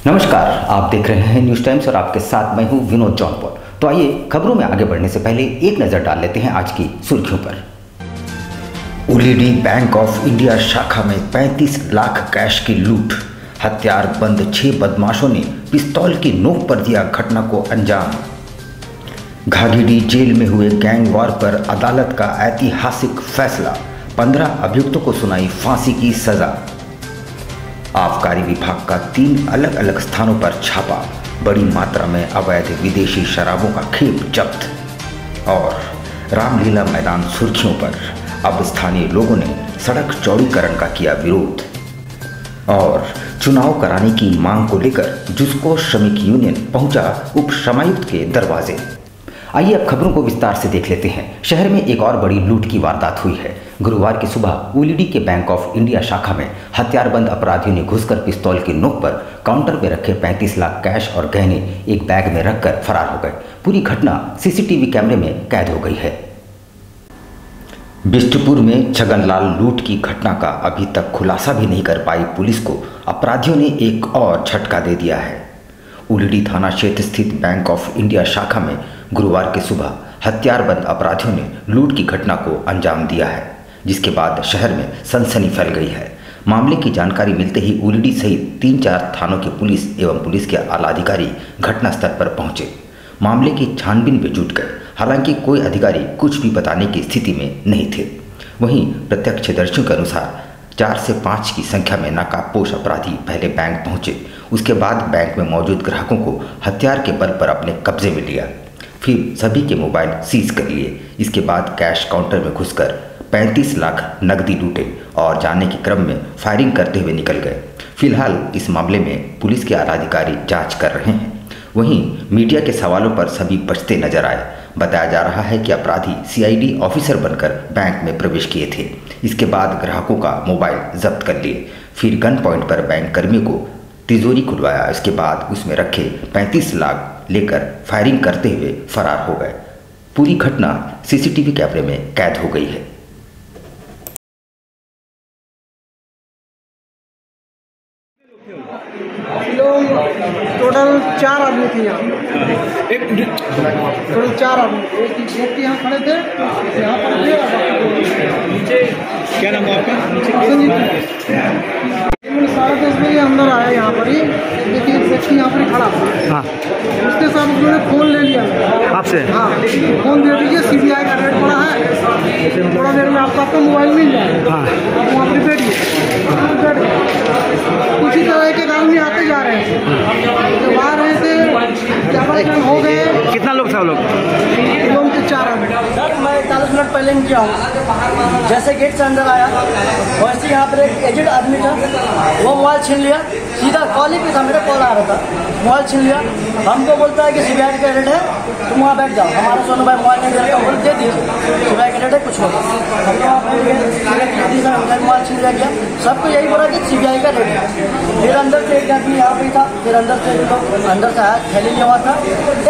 नमस्कार, आप देख रहे हैं न्यूज़ टाइम्स और आपके साथ मैं हूं विनोद जौनपुर। तो आइए खबरों में आगे बढ़ने से पहले एक नज़र डाल लेते हैं आज की सुर्खियों पर। ओलीडी बैंक ऑफ इंडिया शाखा में 35 लाख कैश की लूट। हथियार बंद 6 बदमाशों ने पिस्तौल की नोक पर दिया घटना को अंजाम। घाघीडीह जेल में हुए गैंग वॉर पर अदालत का ऐतिहासिक फैसला। 15 अभियुक्तों को सुनाई फांसी की सजा। आबकारी विभाग का 3 अलग अलग स्थानों पर छापा। बड़ी मात्रा में अवैध विदेशी शराबों का खेप जब्त। और रामलीला मैदान सुर्खियों पर। अब स्थानीय लोगों ने सड़क चौड़ीकरण का किया विरोध। और चुनाव कराने की मांग को लेकर जुस्को श्रमिक यूनियन पहुंचा उप श्रमायुक्त के दरवाजे। आइए अब खबरों को विस्तार से देख लेते हैं। शहर में एक और बड़ी लूट की वारदात हुई है। गुरुवार की सुबह ओलीडी के बैंक ऑफ इंडिया शाखा में हथियारबंद अपराधियों ने घुसकर पिस्तौल की नोक पर काउंटर पर रखे 35 लाख कैश और गहने एक बैग में रखकर फरार हो गए। पूरी घटना सीसीटीवी कैमरे में कैद हो गई है। बिष्टुपुर में छगनलाल लूट की घटना का अभी तक खुलासा भी नहीं कर पाई पुलिस को अपराधियों ने एक और झटका दे दिया है। ओलीडी थाना क्षेत्र स्थित बैंक ऑफ इंडिया शाखा में गुरुवार की सुबह हथियारबंद अपराधियों ने लूट की घटना को अंजाम दिया है, जिसके बाद शहर में सनसनी फैल गई है। मामले की जानकारी मिलते ही ओलीडी सहित 3-4 थानों की पुलिस एवं पुलिस के आला अधिकारी घटनास्थल पर पहुंचे। मामले की छानबीन में जुट गए। हालांकि कोई अधिकारी कुछ भी बताने की स्थिति में नहीं थे। वहीं प्रत्यक्षदर्शियों के अनुसार 4 से 5 की संख्या में नकाबपोश अपराधी पहले बैंक पहुंचे। उसके बाद बैंक में मौजूद ग्राहकों को हथियार के बल पर अपने कब्जे में लिया। फिर सभी के मोबाइल सीज कर लिए। इसके बाद कैश काउंटर में घुसकर 35 लाख नकदी लूटे और जाने के क्रम में फायरिंग करते हुए निकल गए। फिलहाल इस मामले में पुलिस के आला अधिकारी जांच कर रहे हैं। वहीं मीडिया के सवालों पर सभी बचते नजर आए। बताया जा रहा है कि अपराधी सीआईडी ऑफिसर बनकर बैंक में प्रवेश किए थे। इसके बाद ग्राहकों का मोबाइल जब्त कर लिए। फिर गन पॉइंट पर बैंक कर्मियों को तिजोरी खुलवाया। इसके बाद उसमें रखे 35 लाख लेकर फायरिंग करते हुए फरार हो गए। पूरी घटना सीसीटीवी कैमरे में कैद हो गई है। टोटल 4 आदमी थे यहाँ। टोटल 4 आदमी। एक व्यक्ति यहाँ खड़े थे, यहाँ पर थे। क्या नाम है आपका? सारा देश में ये अंदर आया यहाँ पर ही। देखिए एक व्यक्ति यहाँ पर खड़ा था। हाँ। उसके साथ उन्होंने फ़ोन ले लिया आपसे? हाँ, फ़ोन दे दीजिए, सीबीआई का रेट पड़ा है, थोड़ा देर में आपका मोबाइल मिल जाएगा। हाँ। आप वहाँ पर बैठिए। उसी तरह एक आदमी आते जा रहे थे, जब आ रहे थे ज़्यादा हो गए। कितना लोग था वो लोग? लोग थे 4 आदमी। मैं 40 मिनट पहले नहीं किया हूँ। जैसे गेट से अंदर आया वैसे यहाँ पर एक एजेंट आदमी था, वो मोबाइल छीन लिया। सीधा कॉल ही पे था, मेरा कॉल आ रहा था, मोबाइल छीन लिया। हमको बोलता है कि सीबीआई का रेट है, तुम वहाँ बैठ जाओ। हमारा सोनू भाई मोबाइल नहीं दे रहा, बोल दे दिए सीबीआई का रेट है, कुछ होगा। हम लोग वहाँ बैठ गए, मोबाइल छीन लिया गया। सबको यही बोला कि सीबीआई का रेट है। फिर अंदर से एक आदमी यहाँ पे था, फिर अंदर से लोग अंदर से आया, थैली लिया हुआ था।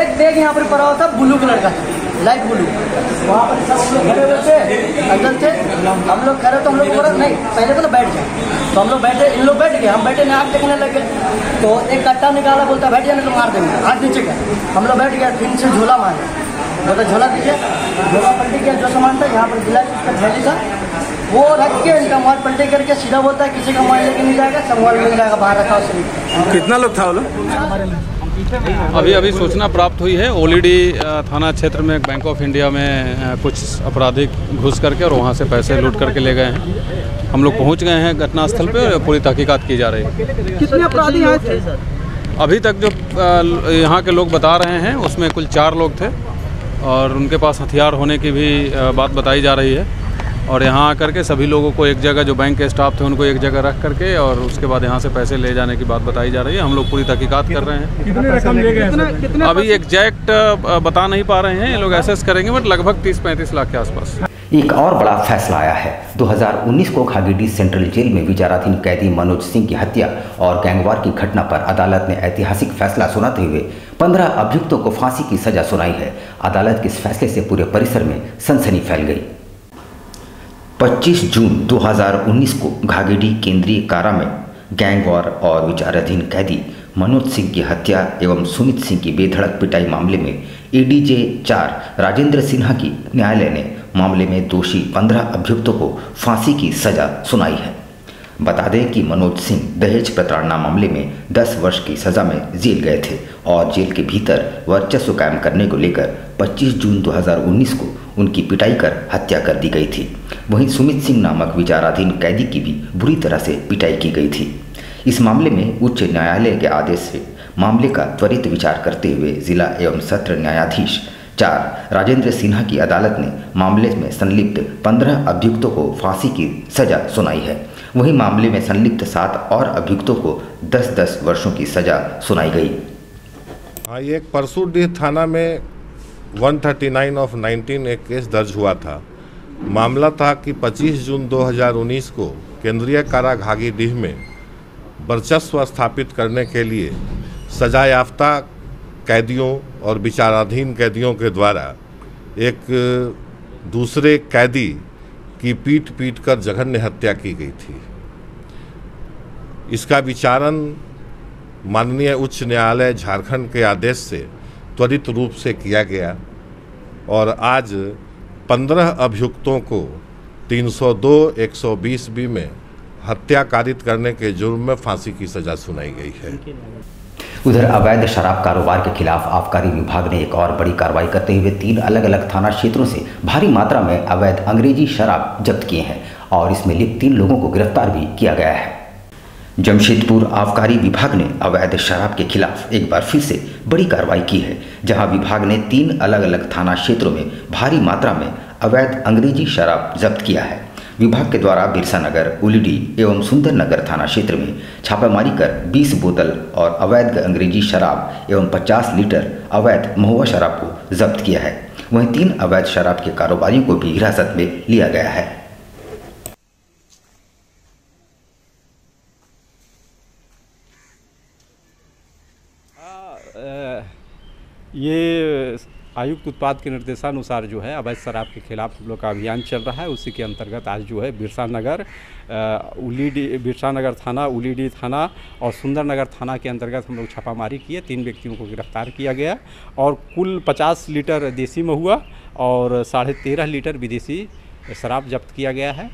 एक बैग यहाँ पर पड़ा हुआ था ब्लू कलर का, लाइट ब्लू। वहाँ पर सब लोग खड़े हुए थे, अंदर थे। हम लोग खड़े तो हम लोग बोला नहीं, पहले बोला बैठ जाए। तो हम लोग बैठे, इन लोग बैठ गए, हम बैठे ने आग देखने लगे। तो एक कट्टा निकाला, बोलता बैठ जाने तो मार देंगे, हाथ नीचे गया। हम लोग बैठ गया, फिर से झोला मारे, बोलता झोला दीजिए। झोला पलटी किया, जो सामान था यहाँ पर गिला उसका थैली था, वो रख के इनका मोबाइल पलटे करके सीधा बोलता है किसी का मोबाइल लेके नहीं जाएगा, सब मोबाइल मिल जाएगा, बाहर रखा उसने। कितना लोग था वो लोग? अभी सूचना प्राप्त हुई है। ओलीडी थाना क्षेत्र में बैंक ऑफ इंडिया में कुछ अपराधी घुस करके और वहां से पैसे लूट करके ले गए हैं। हम लोग पहुंच गए हैं घटनास्थल पे और पूरी तहकीकात की जा रही है। कितने अपराधी आए थे? अभी तक जो यहाँ के लोग बता रहे हैं उसमें कुल 4 लोग थे और उनके पास हथियार होने की भी बात बताई जा रही है। और यहाँ आकर के सभी लोगों को एक जगह, जो बैंक के स्टाफ थे उनको एक जगह रख करके और उसके बाद यहाँ से पैसे ले जाने की बात बताई जा रही है। हम लोग पूरी तहकीकात कर रहे हैं। कितने रकम ले गए? अभी एग्जैक्ट बता नहीं पा रहे हैं, ये लोग एसेस करेंगे, बट लगभग 30-35 लाख के आसपास। एक और बड़ा फैसला आया है। 2019 को घाघीडीह सेंट्रल जेल में विचाराधीन कैदी मनोज सिंह की हत्या और गैंगवार की घटना पर अदालत ने ऐतिहासिक फैसला सुनाते हुए 15 अभियुक्तों को फांसी की सजा सुनाई है। अदालत के इस फैसले से पूरे परिसर में सनसनी फैल गई। 25 जून 2019 को घाघीडीह केंद्रीय कारा में गैंग वॉर और विचाराधीन कैदी मनोज सिंह की हत्या एवं सुमित सिंह की बेधड़क पिटाई मामले में एडीजे 4 राजेंद्र सिन्हा की न्यायालय ने मामले में दोषी 15 अभियुक्तों को फांसी की सजा सुनाई है। बता दें कि मनोज सिंह दहेज प्रताड़ना मामले में 10 वर्ष की सजा में जेल गए थे और जेल के भीतर वर्चस्व कायम करने को लेकर 25 जून 2019 को उनकी पिटाई कर हत्या कर दी गई थी। वहीं सुमित सिंह नामक विचाराधीन कैदी की भी बुरी तरह से पिटाई की गई थी। इस मामले में उच्च न्यायालय के आदेश से मामले का त्वरित विचार करते हुए जिला एवं सत्र न्यायाधीश 4 राजेंद्र सिन्हा की अदालत ने मामले में संलिप्त 15 अभियुक्तों को फांसी की सजा सुनाई है। वहीं मामले में संलिप्त 7 और अभियुक्तों को 10-10 वर्षों की सजा सुनाई गई। हाँ, ये एक परसूडीह थाना में 139/19 एक केस दर्ज हुआ था। मामला था कि 25 जून 2019 को केंद्रीय कारागार घागीडीह में वर्चस्व स्थापित करने के लिए सजायाफ्ता कैदियों और विचाराधीन कैदियों के द्वारा एक दूसरे कैदी की पीट कर जघन्य हत्या की गई थी। इसका विचारण माननीय उच्च न्यायालय झारखंड के आदेश से त्वरित रूप से किया गया और आज 15 अभियुक्तों को 302-120B में हत्या कारित करने के जुर्म में फांसी की सजा सुनाई गई है। उधर अवैध शराब कारोबार के खिलाफ आबकारी विभाग ने एक और बड़ी कार्रवाई करते हुए 3 अलग अलग थाना क्षेत्रों से भारी मात्रा में अवैध अंग्रेजी शराब जब्त किए हैं और इसमें लिप्त 3 लोगों को गिरफ्तार भी किया गया है। जमशेदपुर आबकारी विभाग ने अवैध शराब के खिलाफ एक बार फिर से बड़ी कार्रवाई की है, जहां विभाग ने 3 अलग अलग थाना क्षेत्रों में भारी मात्रा में अवैध अंग्रेजी शराब जब्त किया है। विभाग के द्वारा बिरसा नगर, उलिडी एवं सुंदर नगर थाना क्षेत्र में छापेमारी कर 20 बोतल और अवैध अंग्रेजी शराब एवं 50 लीटर अवैध महुआ शराब को जब्त किया है। वहीं 3 अवैध शराब के कारोबारियों को भी हिरासत में लिया गया है। ये आयुक्त उत्पाद के निर्देशानुसार जो है अवैध शराब के खिलाफ हम लोग का अभियान चल रहा है। उसी के अंतर्गत आज जो है बिरसा नगर थाना, उलीडी थाना और सुंदर नगर थाना के अंतर्गत हम लोग छापामारी किए। 3 व्यक्तियों को गिरफ्तार किया गया और कुल 50 लीटर देसी महुआ और 13.5 लीटर विदेशी शराब जब्त किया गया है।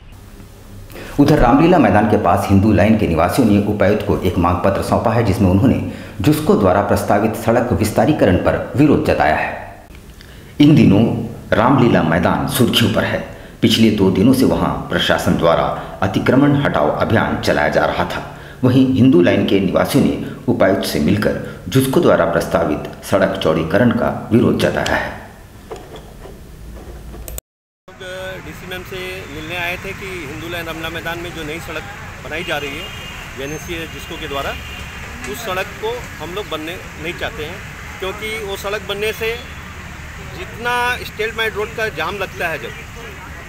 उधर रामलीला मैदान के पास हिंदू लाइन के निवासियों ने उपायुक्त को एक मांग पत्र सौंपा है, जिसमें उन्होंने जुस्को द्वारा प्रस्तावित सड़क विस्तारीकरण पर विरोध जताया है। इन दिनों रामलीला मैदान सुर्खियों पर है। पिछले 2 दिनों से वहां प्रशासन द्वारा अतिक्रमण हटाओ अभियान चलाया जा रहा था। वहीं हिंदू लाइन के निवासियों ने उपायुक्त से मिलकर जुस्को द्वारा प्रस्तावित सड़क चौड़ीकरण का विरोध जताया है। डीसी मैम से मिलने आए थे कि हिंदू लाइन रामलीला मैदान में जो नई सड़क बनाई जा रही है जेएनएससी जिसको के द्वारा, उस सड़क को हम लोग बनने नहीं चाहते हैं, क्योंकि वो सड़क बनने से जितना स्टेट माइड रोड का जाम लगता है, जब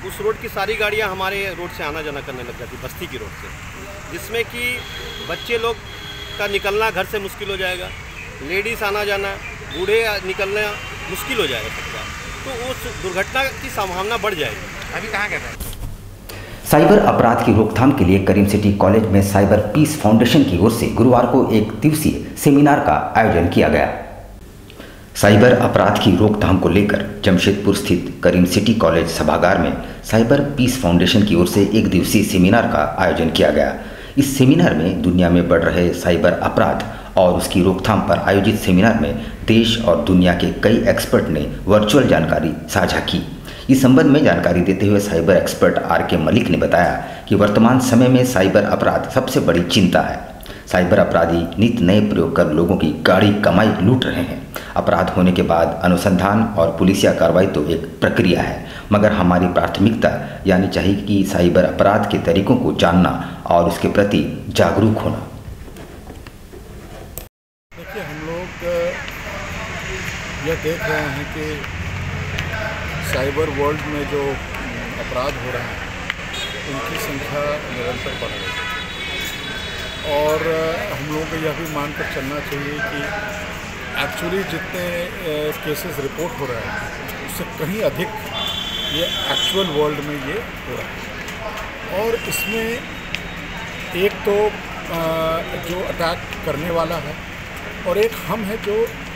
उस रोड की सारी गाड़ियां हमारे रोड से आना जाना करने लग जाती, बस्ती की रोड से, जिसमें कि बच्चे लोग का निकलना घर से मुश्किल हो जाएगा, लेडीज़ आना जाना, बूढ़े निकलना मुश्किल हो जाएगा सबका, तो उस दुर्घटना की संभावना बढ़ जाएगी। अभी कहाँ कर रहे हैं? साइबर अपराध की रोकथाम के लिए करीम सिटी कॉलेज में साइबर पीस फाउंडेशन की ओर से गुरुवार को 1 दिवसीय सेमिनार का आयोजन किया गया। साइबर अपराध की रोकथाम को लेकर जमशेदपुर स्थित करीम सिटी कॉलेज सभागार में साइबर पीस फाउंडेशन की ओर से 1 दिवसीय सेमिनार का आयोजन किया गया। इस सेमिनार में दुनिया में बढ़ रहे साइबर अपराध और उसकी रोकथाम पर आयोजित सेमिनार में देश और दुनिया के कई एक्सपर्ट ने वर्चुअल जानकारी साझा की। इस संबंध में जानकारी देते हुए साइबर एक्सपर्ट RK मलिक ने बताया कि वर्तमान समय में साइबर अपराध सबसे बड़ी चिंता है। साइबर अपराधी नित नए प्रयोग कर लोगों की गाढ़ी कमाई लूट रहे हैं। अपराध होने के बाद अनुसंधान और पुलिसिया कार्रवाई तो एक प्रक्रिया है, मगर हमारी प्राथमिकता यानी चाहिए कि साइबर अपराध के तरीकों को जानना और उसके प्रति जागरूक होना। देखिए, हम लोग यह देख रहे हैं कि साइबर वर्ल्ड में जो अपराध हो रहे हैं उनकी संख्या निरंतर बढ़ रही है और हम लोगों को यह भी मानकर चलना चाहिए कि एक्चुअली जितने केसेस रिपोर्ट हो रहे हैं उससे कहीं अधिक ये एक्चुअल वर्ल्ड में ये हो रहा है। और इसमें एक तो जो अटैक करने वाला है और एक हम हैं जो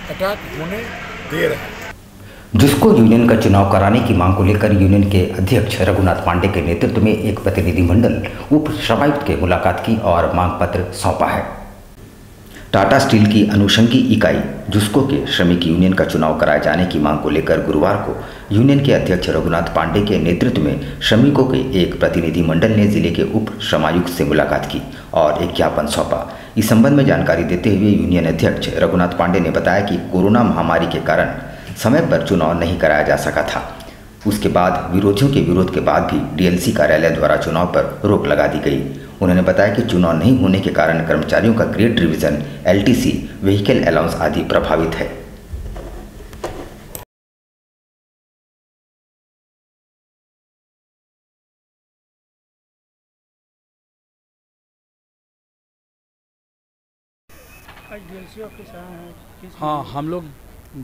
अटैक होने दे रहे हैं। जिसको यूनियन का चुनाव कराने की मांग को लेकर यूनियन के अध्यक्ष रघुनाथ पांडे के नेतृत्व में एक प्रतिनिधिमंडल उप श्रमायुक्त के मुलाकात की और मांग पत्र सौंपा है। टाटा स्टील की अनुषंगी इकाई जुस्को के श्रमिक यूनियन का चुनाव कराए जाने की मांग को लेकर गुरुवार को यूनियन के अध्यक्ष रघुनाथ पांडे के नेतृत्व में श्रमिकों के एक प्रतिनिधिमंडल ने जिले के उप श्रमायुक्त से मुलाकात की और एक ज्ञापन सौंपा। इस संबंध में जानकारी देते हुए यूनियन अध्यक्ष रघुनाथ पांडे ने बताया कि कोरोना महामारी के कारण समय पर चुनाव नहीं कराया जा सका था। उसके बाद विरोधियों के विरोध के बाद भी डीएलसी कार्यालय द्वारा चुनाव पर रोक लगा दी गई। उन्होंने बताया कि चुनाव नहीं होने के कारण कर्मचारियों का grade revision, LTC, vehicle allowance आदि प्रभावित है। हाँ, हम लोग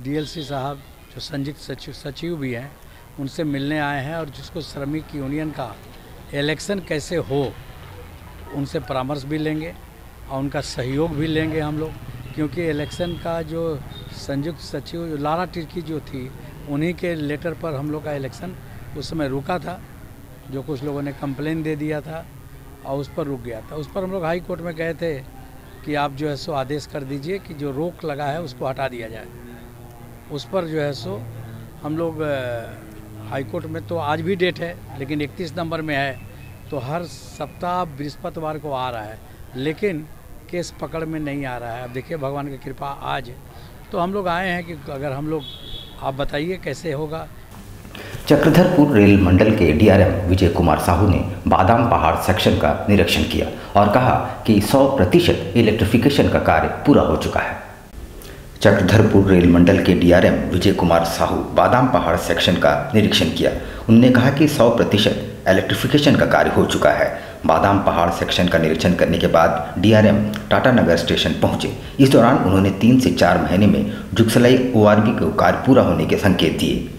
डीएलसी साहब जो संयुक्त सचिव भी हैं उनसे मिलने आए हैं और जिसको श्रमिक यूनियन का इलेक्शन कैसे हो उनसे परामर्श भी लेंगे और उनका सहयोग भी लेंगे हम लोग, क्योंकि इलेक्शन का जो संयुक्त सचिव लारा टिर्की जो थी उन्हीं के लेटर पर हम लोग का इलेक्शन उस समय रुका था, जो कुछ लोगों ने कंप्लेन दे दिया था और उस पर रुक गया था। उस पर हम लोग हाई कोर्ट में गए थे कि आप जो है सो आदेश कर दीजिए कि जो रोक लगा है उसको हटा दिया जाए। उस पर जो है सो हम लोग हाई कोर्ट में, तो आज भी डेट है लेकिन 31 नवंबर में है, तो हर सप्ताह बृहस्पतिवार को आ रहा है, लेकिन केस पकड़ में नहीं आ रहा है। अब देखिए भगवान की कृपा आज, तो हम लोग आए हैं कि अगर हम लोग, आप बताइए कैसे होगा। चक्रधरपुर रेल मंडल के डीआरएम विजय कुमार साहू ने बादाम पहाड़ सेक्शन का निरीक्षण किया और कहा कि 100% इलेक्ट्रिफिकेशन का कार्य पूरा हो चुका है। चक्रधरपुर रेल मंडल के डीआरएम विजय कुमार साहू बादाम पहाड़ सेक्शन का निरीक्षण किया। उन्होंने कहा कि 100% इलेक्ट्रिफिकेशन का कार्य हो चुका है। बादाम पहाड़ सेक्शन का निरीक्षण करने के बाद डीआरएम टाटा नगर स्टेशन पहुंचे। इस दौरान उन्होंने 3 से 4 महीने में जुगसलाई ओआरबी को कार्य पूरा होने के संकेत दिए।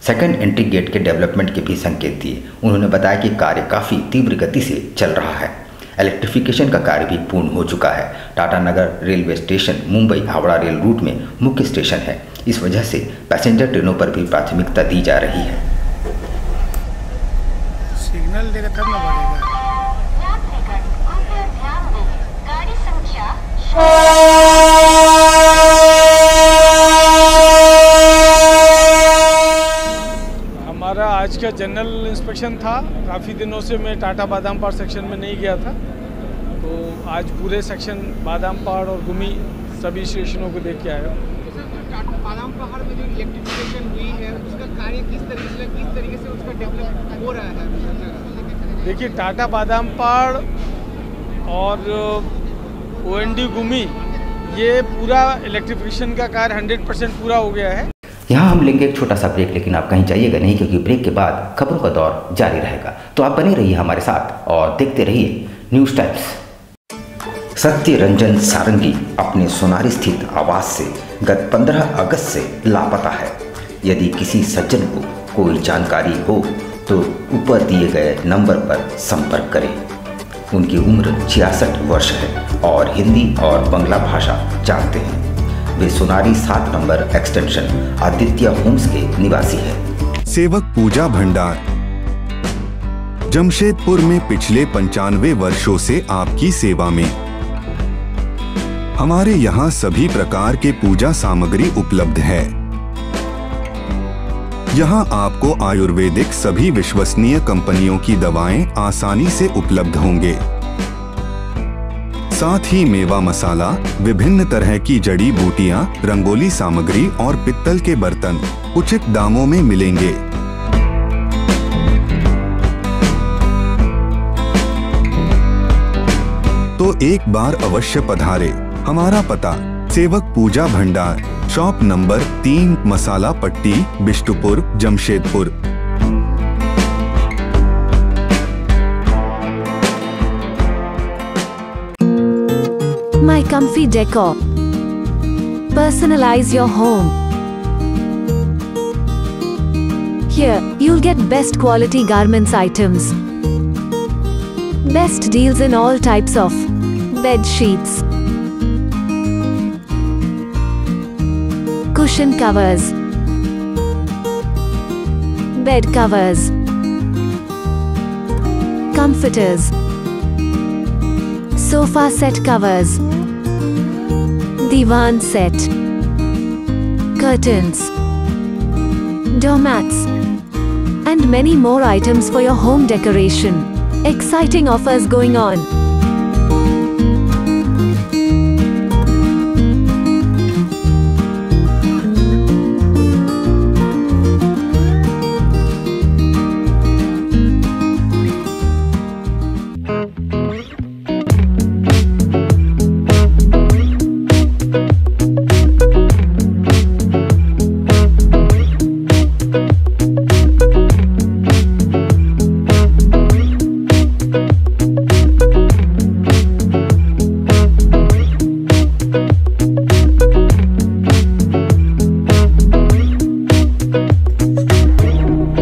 सेकंड एंट्री गेट के डेवलपमेंट के भी संकेत दिए। उन्होंने बताया कि कार्य काफ़ी तीव्र गति से चल रहा है। इलेक्ट्रिफिकेशन का कार्य भी पूर्ण हो चुका है। Tata Nagar railway station Mumbai Howrah rail route में मुख्य स्टेशन है। इस वजह से पैसेंजर ट्रेनों पर भी प्राथमिकता दी जा रही है। सिग्नल देगा तब ना बढ़ेगा। हमारा आज का जनरल इंस्पेक्शन था। काफ़ी दिनों से मैं टाटा बादाम पहाड़ सेक्शन में नहीं गया था, तो आज पूरे सेक्शन बादाम पहाड़ और गुमी सभी स्टेशनों को देख के आया। बादाम पहाड़ में जो इलेक्ट्रिफिकेशन हुई है उसका कार्य किस तरीके से उसका डेवलप हो रहा है? देखिए, टाटा बादाम पहाड़ और ओएनडी गुमी ये पूरा इलेक्ट्रिफिकेशन का कार्य 100% पूरा हो गया है। यहाँ हम लेंगे एक छोटा सा ब्रेक, लेकिन आप कहीं जाइएगा नहीं, क्योंकि ब्रेक के बाद खबरों का दौर जारी रहेगा। तो आप बने रहिए हमारे साथ और देखते रहिए न्यूज़ टाइम्स। सत्य रंजन सारंगी अपने सोनारी स्थित आवास से गत 15 अगस्त से लापता है। यदि किसी सज्जन को कोई जानकारी हो तो ऊपर दिए गए नंबर पर संपर्क करें। उनकी उम्र 66 वर्ष है और हिंदी और बंगला भाषा जानते हैं। वे Sonari 7 number extension Aditya homes के निवासी हैं। सेवक पूजा भंडार जमशेदपुर में पिछले 95 वर्षों से आपकी सेवा में। हमारे यहाँ सभी प्रकार के पूजा सामग्री उपलब्ध है। यहाँ आपको आयुर्वेदिक सभी विश्वसनीय कंपनियों की दवाएं आसानी से उपलब्ध होंगे। साथ ही मेवा मसाला, विभिन्न तरह की जड़ी बूटियां, रंगोली सामग्री और पित्तल के बर्तन उचित दामों में मिलेंगे। तो एक बार अवश्य पधारे। हमारा पता सेवक पूजा भंडार, शॉप नंबर 3, मसाला पट्टी, Bistupur, Jamshedpur. My Comfy Decor. Personalize your home. Here, you'll get best quality garments items. Best deals in all types of bed sheets, cushion covers, bed covers, comforters, sofa set covers, divan set, curtains, doormats, and many more items for your home decoration. Exciting offers going on.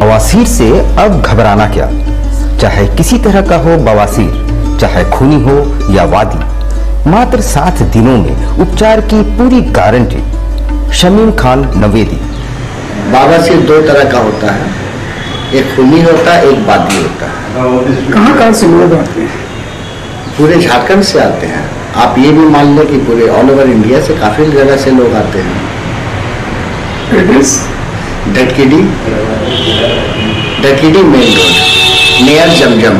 बवासीर से अब घबराना क्या, चाहे किसी तरह का हो बवासीर, चाहे खूनी हो या वादी, मात्र 7 दिनों में उपचार की पूरी गारंटी। शमीम खान नवेदी। बवासीर 2 तरह का होता है, एक खूनी होता है, एक वादी होता है। कहाँ से लोग आते हैं? पूरे झारखंड से आते हैं। आप ये भी मान लें कि पूरे ऑल ओवर इंडिया से काफी जगह से लोग आते हैं। डटकीडी मेन रोड नियर जमजम।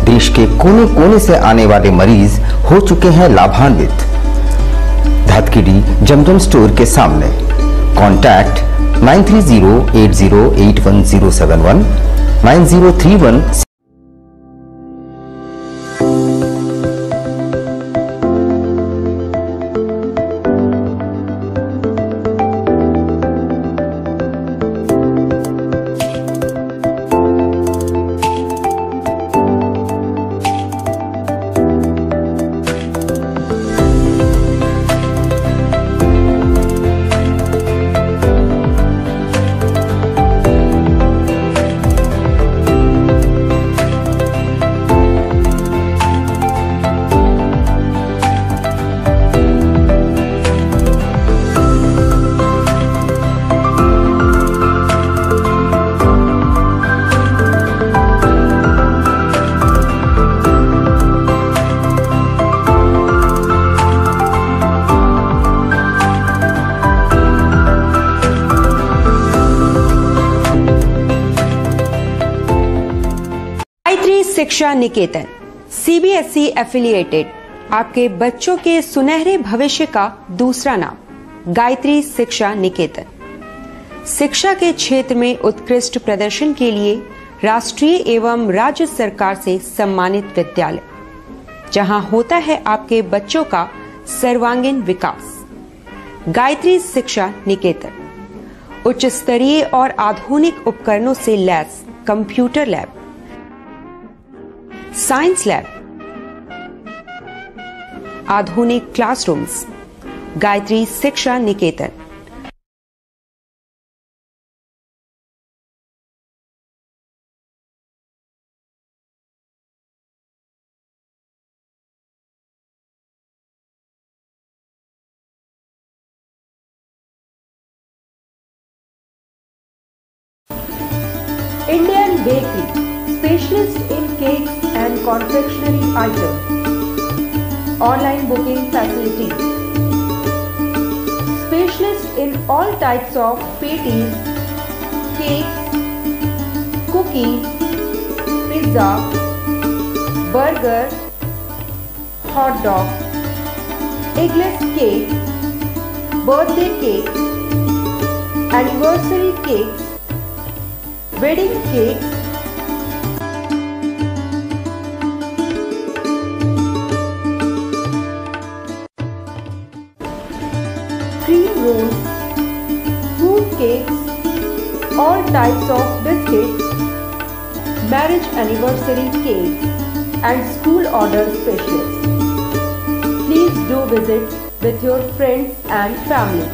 देश के कोने कोने से आने वाले मरीज हो चुके हैं लाभान्वित। धतकीडी जमजम स्टोर के सामने। कॉन्टैक्ट 9308081071 9031। शिक्षा निकेतन सीबीएसई एफिलिएटेड आपके बच्चों के सुनहरे भविष्य का दूसरा नाम गायत्री शिक्षा निकेतन। शिक्षा के क्षेत्र में उत्कृष्ट प्रदर्शन के लिए राष्ट्रीय एवं राज्य सरकार से सम्मानित विद्यालय, जहां होता है आपके बच्चों का सर्वांगीण विकास। गायत्री शिक्षा निकेतन उच्च स्तरीय और आधुनिक उपकरणों से lace computer lab, science lab, आधुनिक क्लासरूम्स। गायत्री शिक्षा निकेतन। Indian Bakery, specialist in cakes and confectionery items. Online booking facilities. Specialist in all types of patties, cakes, cookies, pizza, burger, hot dog, eggless cake, birthday cake, anniversary cakes, wedding cakes, cream rolls, fruit cakes, all types of biscuits, marriage anniversary cakes, and school order specials. Please do visit with your friends and family.